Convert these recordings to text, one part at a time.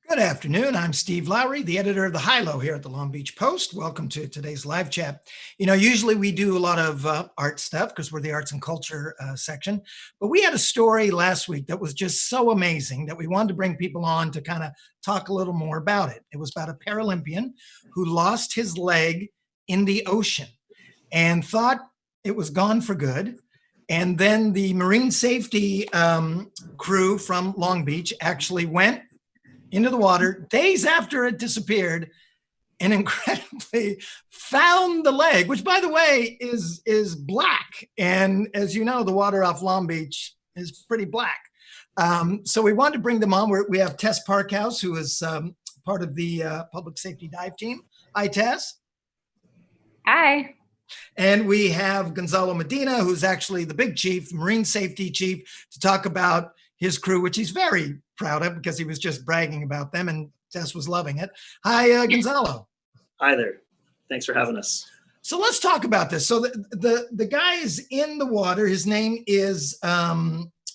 Good afternoon. I'm Steve Lowry, the editor of the High-Low here at the Long Beach Post. Welcome to today's live chat. Usually we do a lot of art stuff because we're the arts and culture section, but we had a story last week that was just so amazing that we wanted to bring people on to kind of talk a little more about it. It was about a Paralympian who lost his leg in the ocean and thought it was gone for good. And then the marine safety crew from Long Beach actually went into the water days after it disappeared and incredibly found the leg, which, by the way, is black. And as you know, the water off Long Beach is pretty black. So we wanted to bring them on. We have Tess Parkhouse, who is part of the public safety dive team. Hi, Tess. Hi. And we have Gonzalo Medina, who's actually the big chief, marine safety chief, to talk about his crew, which he's very proud of because he was just bragging about them and Tess was loving it. Hi, Gonzalo. Hi there. Thanks for having us. So let's talk about this. So the guy is in the water. His name is,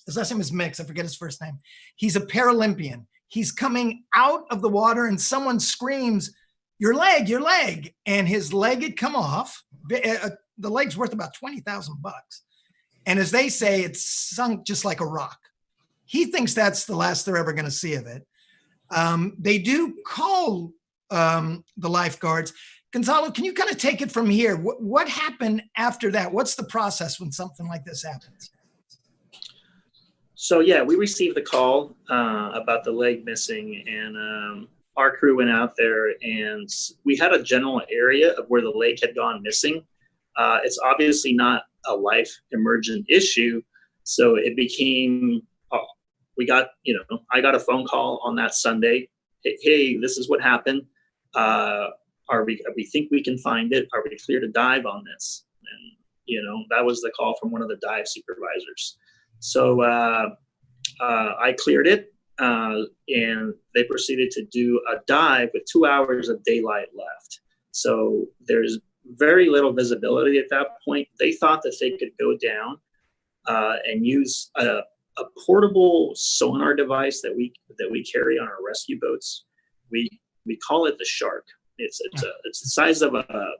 his last name is Mix. I forget his first name. He's a Paralympian. He's coming out of the water and someone screams, your leg, your leg. And his leg had come off. The leg's worth about $20,000. And as they say, it's sunk just like a rock. He thinks that's the last they're ever going to see of it. They do call the lifeguards. Gonzalo, can you kind of take it from here? What happened after that? What's the process when something like this happens? So yeah, we received the call about the leg missing, and our crew went out there, and we had a general area of where the leg had gone missing. It's obviously not a life emergent issue, so it became. I got a phone call on that Sunday. Hey, this is what happened. We think we can find it. Are we clear to dive on this? And, that was the call from one of the dive supervisors. So I cleared it and they proceeded to do a dive with 2 hours of daylight left. So there's very little visibility at that point. They thought that they could go down and use a portable sonar device that we carry on our rescue boats. We call it the Shark. It's the size of a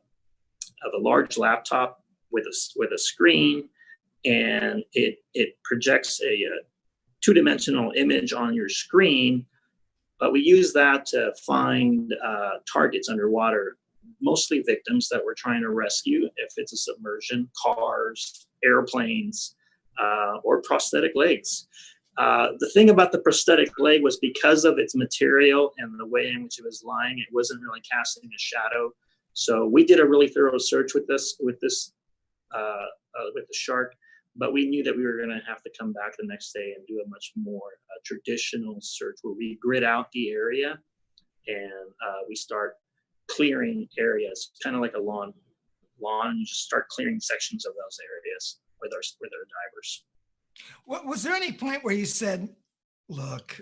large laptop with a screen, and it projects a two-dimensional image on your screen. But we use that to find targets underwater, mostly victims that we're trying to rescue. If it's a submersion, cars, airplanes. Or prosthetic legs. The thing about the prosthetic leg was because of its material and the way in which it was lying, it wasn't really casting a shadow. So we did a really thorough search with the Shark, but we knew that we were going to have to come back the next day and do a much more traditional search where we grid out the area and we start clearing areas, kind of like a lawn. You just start clearing sections of those areas with our divers. Was there any point where you said, look,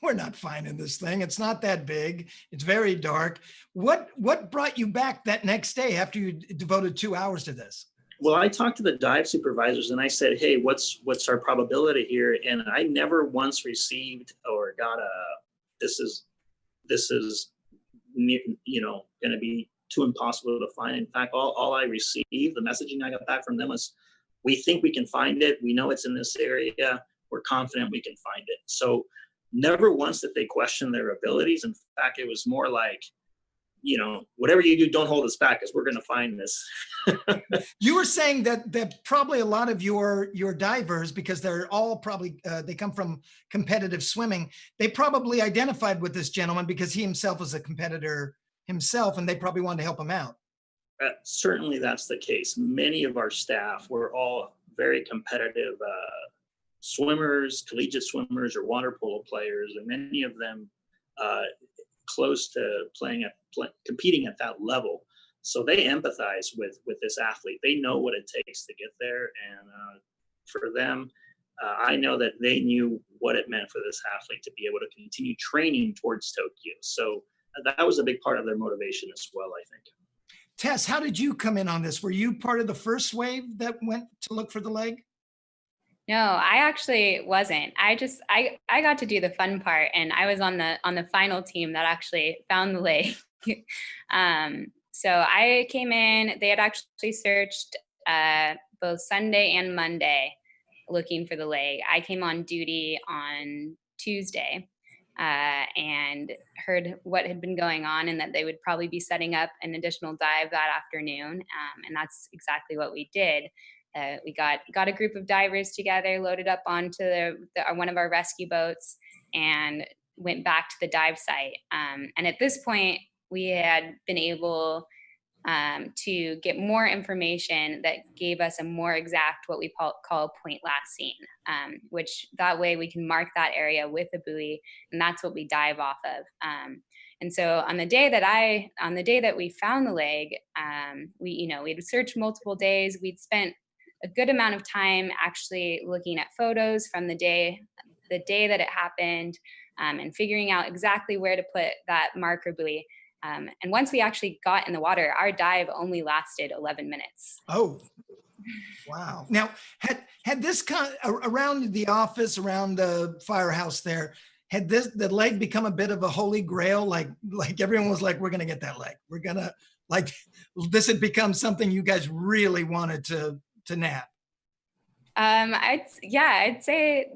we're not finding this thing. It's not that big. It's very dark. What brought you back that next day after you devoted 2 hours to this? Well, I talked to the dive supervisors and I said, hey, what's our probability here? And I never once received or got this is going to be too impossible to find. In fact, all I received, the messaging I got back from them was, we think we can find it. We know it's in this area. We're confident we can find it. So never once did they question their abilities. In fact, it was more like, whatever you do, don't hold us back because we're going to find this. You were saying that probably a lot of your divers, because they're all probably, they come from competitive swimming, they probably identified with this gentleman because he himself was a competitor himself, and they probably wanted to help him out. Certainly that's the case. Many of our staff were all very competitive swimmers, collegiate swimmers, or water polo players, and many of them close to competing at that level. So they empathize with this athlete. They know what it takes to get there, and for them, I know that they knew what it meant for this athlete to be able to continue training towards Tokyo. So that was a big part of their motivation as well, I think. Tess, how did you come in on this? Were you part of the first wave that went to look for the leg? No, I actually wasn't. I got to do the fun part, and I was on the final team that actually found the lake. So I came in. They had actually searched both Sunday and Monday looking for the leg. I came on duty on Tuesday and heard what had been going on and that they would probably be setting up an additional dive that afternoon. And that's exactly what we did. We got a group of divers together, loaded up onto one of our rescue boats, and went back to the dive site. And at this point, we had been able to get more information that gave us a more exact, what we call point last seen, which that way we can mark that area with a buoy, and that's what we dive off of. And so on the day that we found the leg, we'd searched multiple days. We'd spent a good amount of time actually looking at photos from the day that it happened, and figuring out exactly where to put that marker buoy. And once we actually got in the water, our dive only lasted 11 minutes. Oh, wow. Now, had this around the office, around the firehouse there, had the leg become a bit of a holy grail? Like everyone was like, we're going to get that leg. We're going to, like, this had become something you guys really wanted to nab. I'd say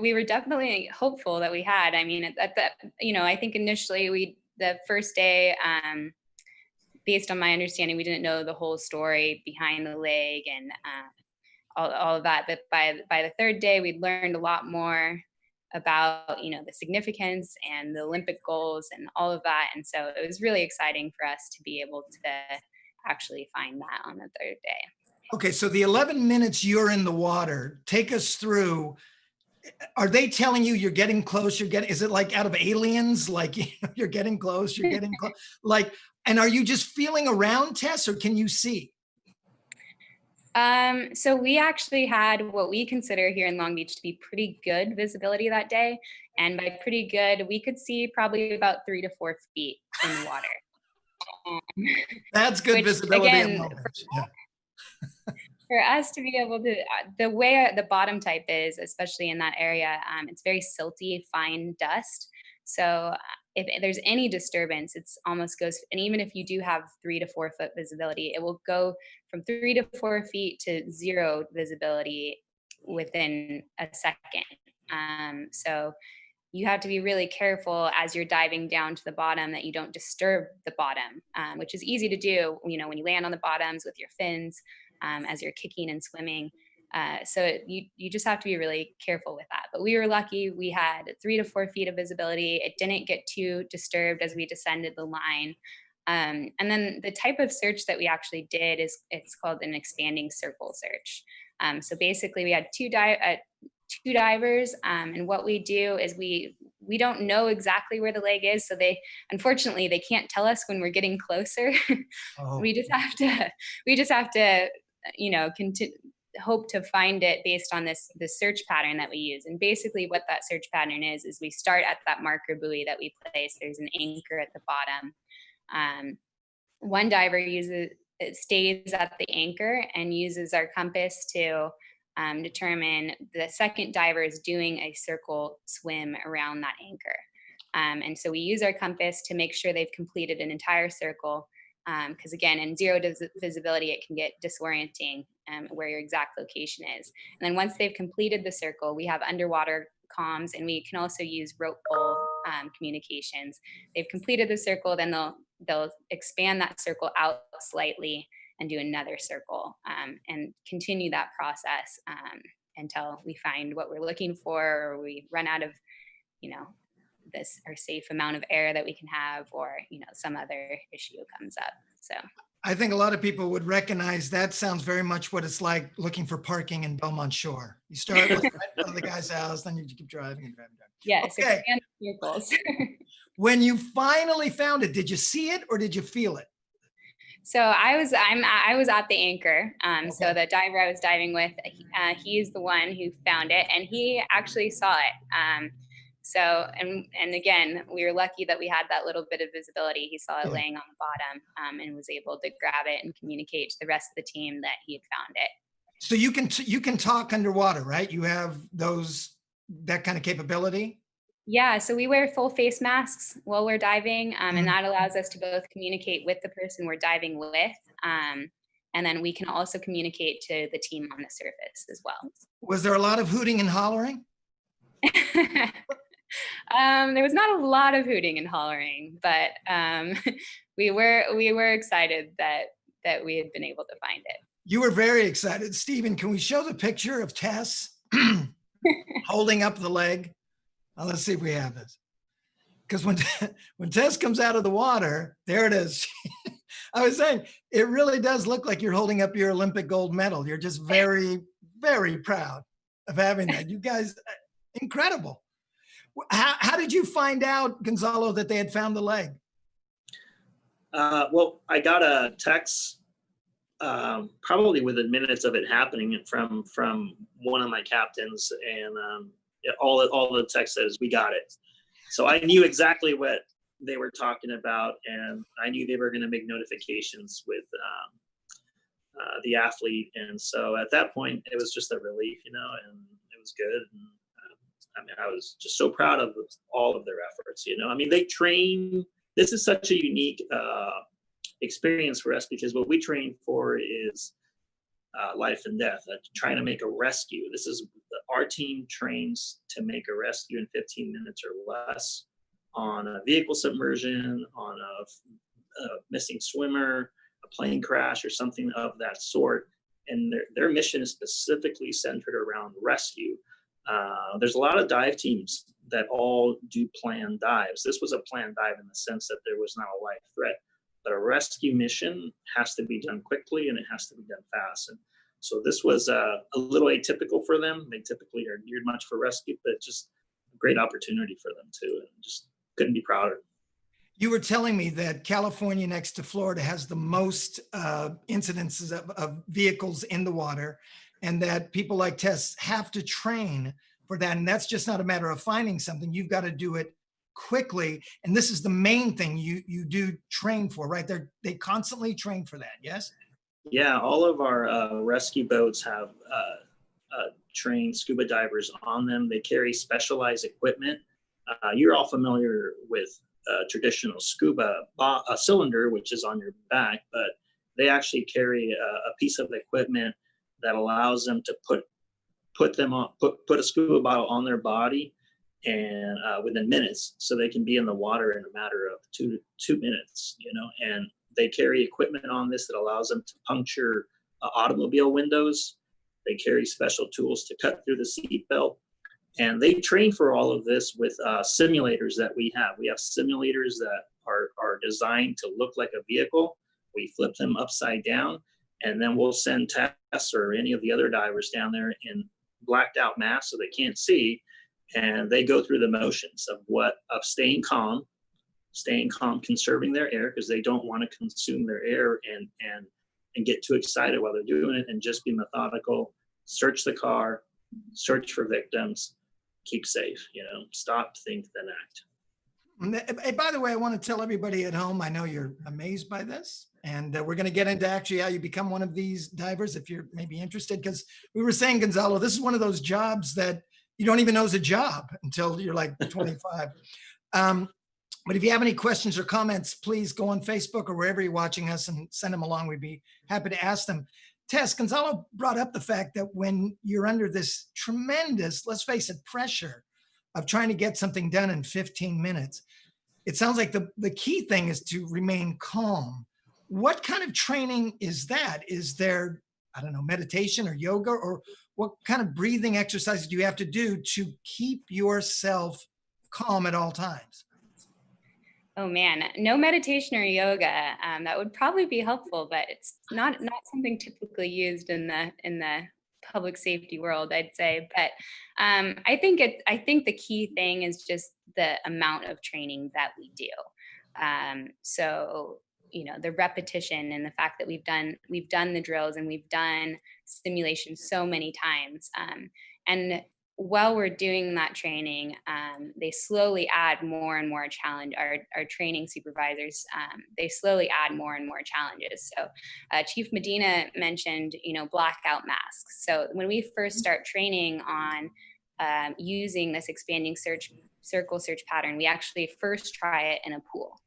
we were definitely hopeful that we had. I mean, I think initially the first day, based on my understanding, we didn't know the whole story behind the leg and all of that. But by the third day, we'd learned a lot more about the significance and the Olympic goals and all of that. And so it was really exciting for us to be able to actually find that on the third day. Okay, so the 11 minutes you're in the water, take us through. Are they telling you you're getting close? Is it like out of Aliens? Like, you're getting close, you're getting close. Like, and are you just feeling around, Tess, or can you see? So we actually had what we consider here in Long Beach to be pretty good visibility that day. And by pretty good, we could see probably about 3 to 4 feet in the water. That's good visibility. Again, for us to be able to, the way the bottom type is, especially in that area, it's very silty, fine dust. So if there's any disturbance, it's almost goes, and even if you do have 3 to 4 foot visibility, it will go from 3 to 4 feet to 0 visibility within a second. So you have to be really careful as you're diving down to the bottom that you don't disturb the bottom, which is easy to do, when you land on the bottoms with your fins, as you're kicking and swimming. So you just have to be really careful with that. But we were lucky. We had 3 to 4 feet of visibility. It didn't get too disturbed as we descended the line. And then the type of search that we actually did it's called an expanding circle search. So basically we had two divers, and what we do is we don't know exactly where the leg is, so unfortunately they can't tell us when we're getting closer. Oh. we just have to hope to find it based on this search pattern that we use. And basically what that search pattern is we start at that marker buoy that we place. There's an anchor at the bottom. One diver stays at the anchor and uses our compass to determine the second diver is doing a circle swim around that anchor. And so we use our compass to make sure they've completed an entire circle. Because again, in 0 visibility, it can get disorienting where your exact location is. And then once they've completed the circle, we have underwater comms, and we can also use rope pull communications. They've completed the circle, then they'll expand that circle out slightly and do another circle, and continue that process until we find what we're looking for, or we run out of, this our safe amount of air that we can have, or some other issue comes up. So I think a lot of people would recognize that. Sounds very much what it's like looking for parking in Belmont Shore. You start right in front of the guy's house, then you keep driving and driving. yes, Okay. circles. When you finally found it, did you see it or did you feel it? So I was at the anchor. Okay. So the diver I was diving with, he's the one who found it, and he actually saw it. So, and again, we were lucky that we had that little bit of visibility. He saw it laying on the bottom, and was able to grab it and communicate to the rest of the team that he had found it. So you can talk underwater, right? You have that kind of capability. Yeah, so we wear full face masks while we're diving, and Mm. that allows us to both communicate with the person we're diving with, and then we can also communicate to the team on the surface as well. Was there a lot of hooting and hollering? There was not a lot of hooting and hollering, but we were excited that we had been able to find it. You were very excited. Stephen, can we show the picture of Tess holding up the leg? Let's see if we have this. Because when Tess comes out of the water, there it is. I was saying, it really does look like you're holding up your Olympic gold medal. You're just very, very proud of having that. You guys, incredible. How did you find out, Gonzalo, that they had found the leg? Well, I got a text probably within minutes of it happening from one of my captains, and all the text says, "We got it." So I knew exactly what they were talking about, and I knew they were going to make notifications with the athlete. And so at that point, it was just a relief, and it was good. And I mean, I was just so proud of all of their efforts. I mean, they train. This is such a unique experience for us, because what we train for is life and death, trying to make a rescue. Our team trains to make a rescue in 15 minutes or less on a vehicle submersion, on a missing swimmer, a plane crash, or something of that sort. And their mission is specifically centered around rescue. There's a lot of dive teams that all do planned dives. This was a planned dive in the sense that there was not a life threat. But a rescue mission has to be done quickly, and it has to be done fast. And so this was a little atypical for them. They typically are geared much for rescue, but just a great opportunity for them too. And just couldn't be prouder. You were telling me that California, next to Florida, has the most incidences of vehicles in the water, and that people like Tess have to train for that. And that's just not a matter of finding something. You've got to do it quickly. And this is the main thing you do train for, right? They constantly train for that. Yes. Yeah, all of our rescue boats have trained scuba divers on them. They carry specialized equipment. You're all familiar with traditional scuba a cylinder, which is on your back, but they actually carry a piece of equipment that allows them to put a scuba bottle on their body, and within minutes, so they can be in the water in a matter of two minutes. And they carry equipment on this that allows them to puncture automobile windows. They carry special tools to cut through the seatbelt, and they train for all of this with simulators that we have. We have simulators that are designed to look like a vehicle. We flip them upside down, and then we'll send Tess or any of the other divers down there in blacked out masks so they can't see, and they go through the motions of staying calm, conserving their air, because they don't want to consume their air and get too excited while they're doing it, and just be methodical, search the car, search for victims, keep safe, stop, think, then act. Hey, by the way, I want to tell everybody at home, I know you're amazed by this, and we're going to get into actually how you become one of these divers if you're maybe interested, because we were saying, Gonzalo, this is one of those jobs that you don't even know is a job until you're like 25. But if you have any questions or comments, please go on Facebook or wherever you're watching us and send them along. We'd be happy to ask them. Tess, Gonzalo brought up the fact that when you're under this tremendous, let's face it, pressure of trying to get something done in 15 minutes, it sounds like the key thing is to remain calm. What kind of training is that? Is there, I don't know, meditation or yoga, or what kind of breathing exercises do you have to do to keep yourself calm at all times? Oh man, no meditation or yoga. That would probably be helpful, but it's not something typically used in the public safety world, I'd say. But I think the key thing is just the amount of training that we do. So the repetition and the fact that we've done the drills and we've done simulations so many times. And while we're doing that training, they slowly add more and more challenge. Our training supervisors, they slowly add more and more challenges. So Chief Medina mentioned, blackout masks. So when we first start training on using this expanding circle search pattern, we actually first try it in a pool.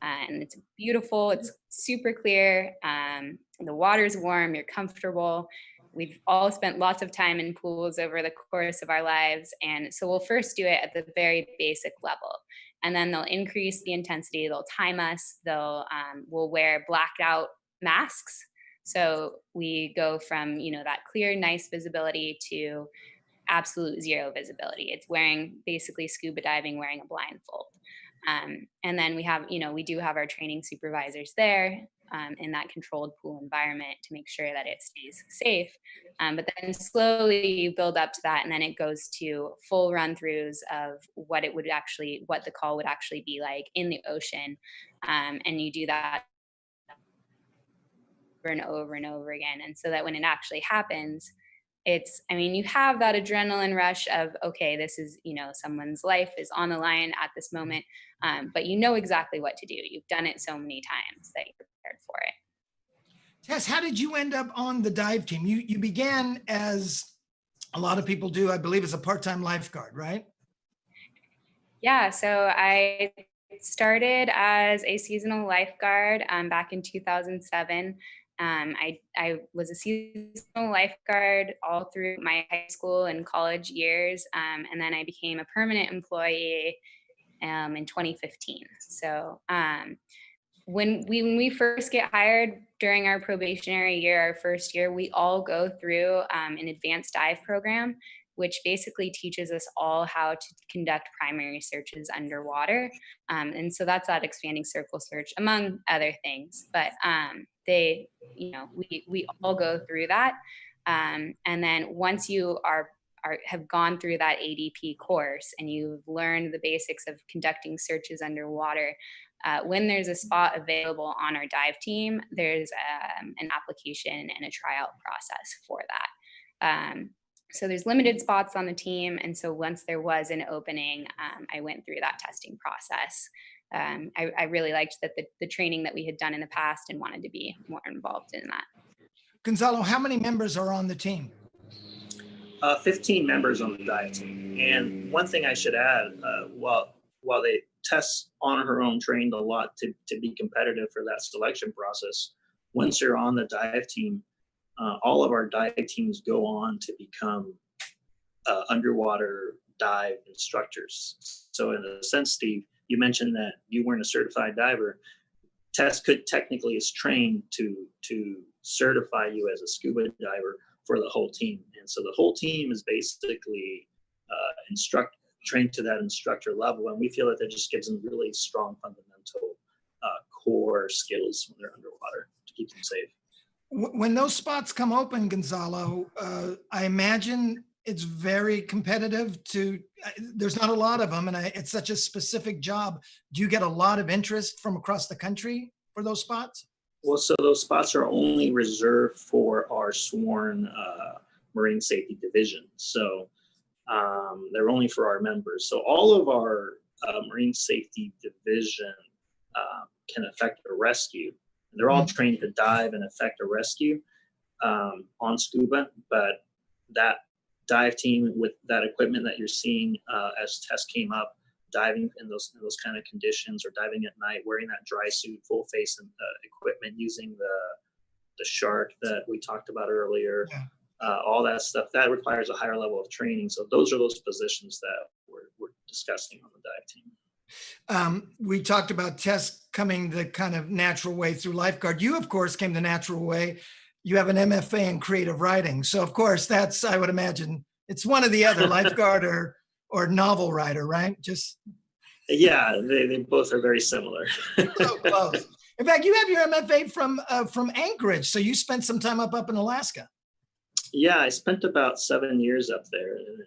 And it's beautiful, it's super clear. The water's warm, you're comfortable. We've all spent lots of time in pools over the course of our lives. And so we'll first do it at the very basic level. And then they'll increase the intensity, they'll time us, we'll wear blacked out masks. So we go from, that clear, nice visibility to absolute zero visibility. It's wearing basically scuba diving, wearing a blindfold. And then we do have our training supervisors there in that controlled pool environment to make sure that it stays safe. But then slowly you build up to that, and then it goes to full run-throughs of what the call would actually be like in the ocean. And you do that over and over and over again. And so that when it actually happens, you have that adrenaline rush of, okay, this is, someone's life is on the line at this moment, but you know exactly what to do. You've done it so many times that you're prepared for it. Tess, how did you end up on the dive team? You began, as a lot of people do, I believe, as a part-time lifeguard, right? Yeah, so I started as a seasonal lifeguard back in 2007. I was a seasonal lifeguard all through my high school and college years, and then I became a permanent employee in 2015. So when we first get hired during our probationary year, our first year, we all go through an advanced dive program, which basically teaches us all how to conduct primary searches underwater. And so that's that expanding circle search, among other things. But we all go through that. And then once you have gone through that ADP course and you've learned the basics of conducting searches underwater, when there's a spot available on our dive team, there's an application and a tryout process for that. So there's limited spots on the team. And so once there was an opening, I went through that testing process. I really liked that the training that we had done in the past and wanted to be more involved in that. Gonzalo, how many members are on the team? 15 members on the dive team. And one thing I should add, while Tess on her own trained a lot to be competitive for that selection process, once you're on the dive team, all of our dive teams go on to become underwater dive instructors. So in a sense, Steve, you mentioned that you weren't a certified diver. Tess could technically is trained to certify you as a scuba diver for the whole team. And so the whole team is basically trained to that instructor level. And we feel that that just gives them really strong fundamental core skills when they're underwater to keep them safe. When those spots come open, Gonzalo, I imagine it's very competitive. There's not a lot of them, and it's such a specific job. Do you get a lot of interest from across the country for those spots? Well, so those spots are only reserved for our sworn Marine Safety Division. So they're only for our members. So all of our Marine Safety Division can effect a rescue. They're all trained to dive and effect a rescue on scuba, but that dive team with that equipment that you're seeing as Tess came up, diving in those kind of conditions, or diving at night, wearing that dry suit, full face and equipment, using the shark that we talked about earlier, all that stuff, that requires a higher level of training. So those are those positions that we're discussing on the dive team. We talked about Tess coming the kind of natural way through lifeguard. You, of course, came the natural way. You have an MFA in creative writing. So, of course, that's, I would imagine, it's one or the other, lifeguard or novel writer, right? Yeah, they both are very similar. So close. In fact, you have your MFA from Anchorage. So you spent some time up in Alaska. Yeah, I spent about 7 years up there. And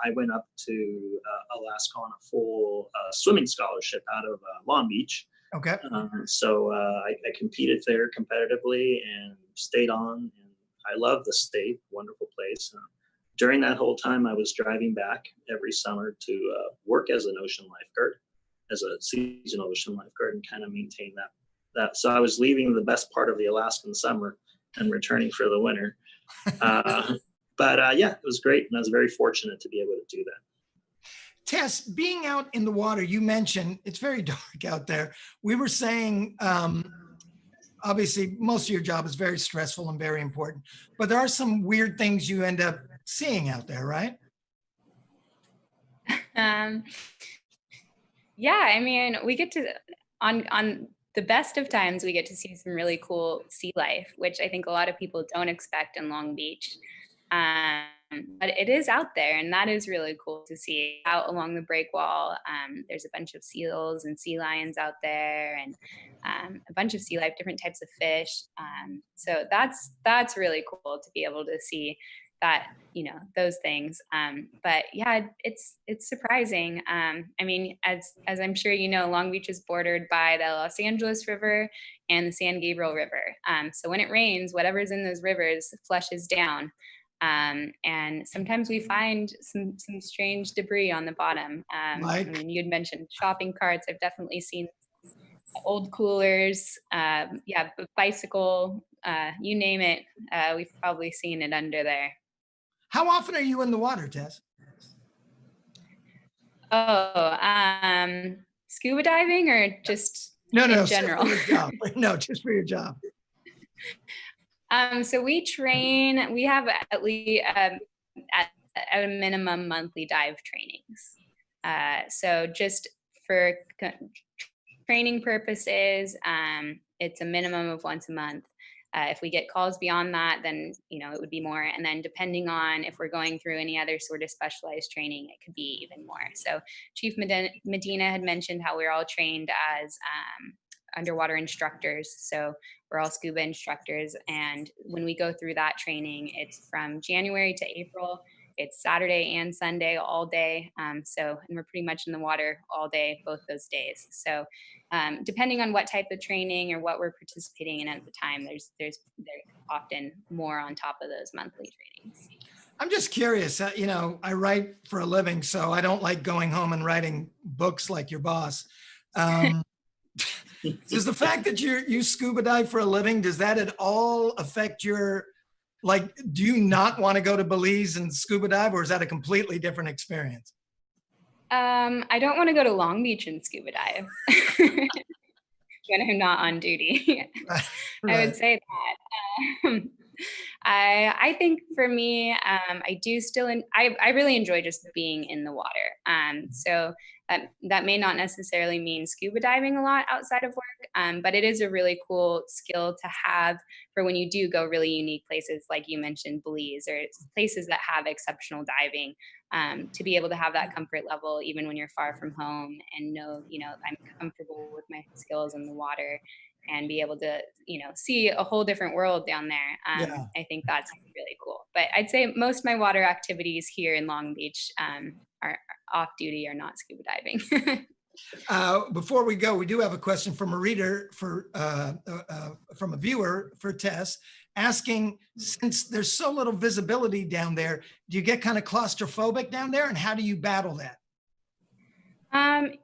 I went up to Alaska on a full swimming scholarship out of Long Beach. Okay. So I competed there competitively and stayed on. And I love the state, wonderful place. during that whole time, I was driving back every summer to work as an ocean lifeguard, as a seasonal ocean lifeguard, and kind of maintain that. So I was leaving the best part of the Alaskan summer and returning for the winter. But yeah, it was great, and I was very fortunate to be able to do that. Tess, being out in the water, you mentioned it's very dark out there. We were saying, obviously, most of your job is very stressful and very important, but there are some weird things you end up seeing out there, right? Yeah, I mean, we get to, on the best of times, we get to see some really cool sea life, which I think a lot of people don't expect in Long Beach. But it is out there, and that is really cool to see. Out along the breakwall, there's a bunch of seals and sea lions out there, and a bunch of sea life, different types of fish. So that's really cool to be able to see that, those things. But yeah, it's surprising. I mean, as I'm sure you know, Long Beach is bordered by the Los Angeles River and the San Gabriel River. So when it rains, whatever's in those rivers flushes down. And sometimes we find some strange debris on the bottom. I mean, you'd mentioned shopping carts. I've definitely seen old coolers, bicycle, you name it. We've probably seen it under there. How often are you in the water, Tess? Scuba diving or just in general? Just for your job. No, just for your job. So we train, we have at least at a minimum monthly dive trainings. So just for training purposes, it's a minimum of once a month. If we get calls beyond that, then, it would be more. And then depending on if we're going through any other sort of specialized training, it could be even more. So Chief Medina had mentioned how we're all trained as underwater instructors. So we're all scuba instructors. And when we go through that training, it's from January to April. It's Saturday and Sunday all day. And we're pretty much in the water all day, both those days. So depending on what type of training or what we're participating in at the time, there's often more on top of those monthly trainings. I'm just curious, I write for a living, so I don't like going home and writing books like your boss. Does the fact that you scuba dive for a living, does that at all affect your, do you not want to go to Belize and scuba dive, or is that a completely different experience? I don't want to go to Long Beach and scuba dive when I'm not on duty. Right. I would say that. I think for me, I do still, I really enjoy just being in the water. So that may not necessarily mean scuba diving a lot outside of work, but it is a really cool skill to have for when you do go really unique places, like you mentioned, Belize, or places that have exceptional diving, to be able to have that comfort level, even when you're far from home, and know, I'm comfortable with my skills in the water, and be able to, see a whole different world down there. I think that's really cool. But I'd say most of my water activities here in Long Beach are off duty or not scuba diving. Before we go, we do have a question from a reader from a viewer for Tess, asking, since there's so little visibility down there, do you get kind of claustrophobic down there, and how do you battle that? I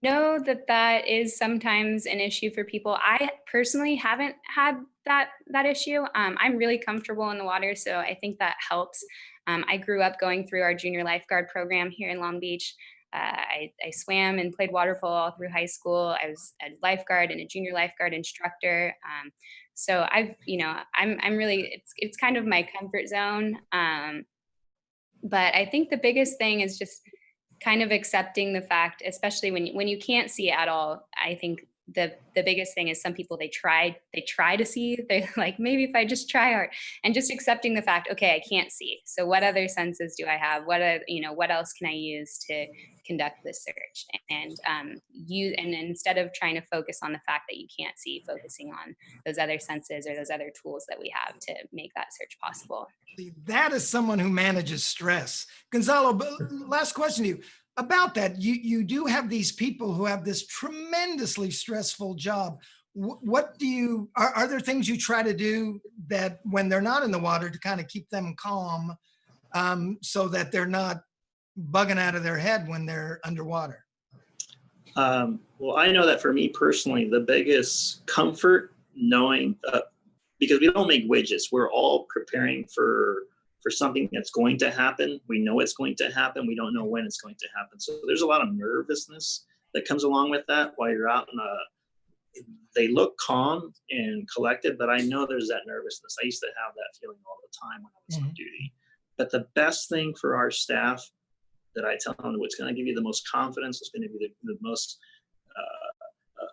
know that is sometimes an issue for people. I personally haven't had that issue. I'm really comfortable in the water, so I think that helps. I grew up going through our junior lifeguard program here in Long Beach. I swam and played water polo all through high school. I was a lifeguard and a junior lifeguard instructor. So I'm really, it's kind of my comfort zone. But I think the biggest thing is just kind of accepting the fact, especially when you can't see it at all. I think the biggest thing is some people, they try to see, they're like, maybe if I just try hard, and just accepting the fact, okay, I can't see. So what other senses do I have? What else can I use to conduct this search? And instead of trying to focus on the fact that you can't see, focusing on those other senses or those other tools that we have to make that search possible. That is someone who manages stress. Gonzalo, last question to you about that. You do have these people who have this tremendously stressful job. what do you, are there things you try to do that when they're not in the water to kind of keep them calm, so that they're not bugging out of their head when they're underwater? Well, I know that for me personally, the biggest comfort knowing, because we don't make widgets, we're all preparing for something that's going to happen. We know it's going to happen. We don't know when it's going to happen. So there's a lot of nervousness that comes along with that while you're out in they look calm and collected, but I know there's that nervousness. I used to have that feeling all the time when I was on duty. But the best thing for our staff that I tell them, what's going to give you the most confidence, what's going to be the most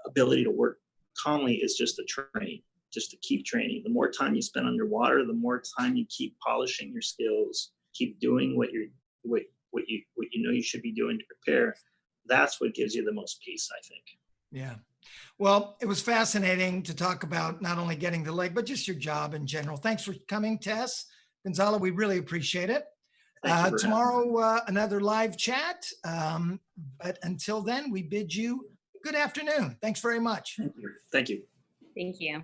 ability to work calmly, is just to train, just to keep training. The more time you spend underwater, the more time you keep polishing your skills, keep doing what you know you should be doing to prepare. That's what gives you the most peace, I think. Yeah. Well, it was fascinating to talk about not only getting the leg, but just your job in general. Thanks for coming, Tess. Gonzalo, we really appreciate it. Tomorrow, another live chat. But until then, we bid you good afternoon. Thanks very much. Thank you. Thank you. Thank you.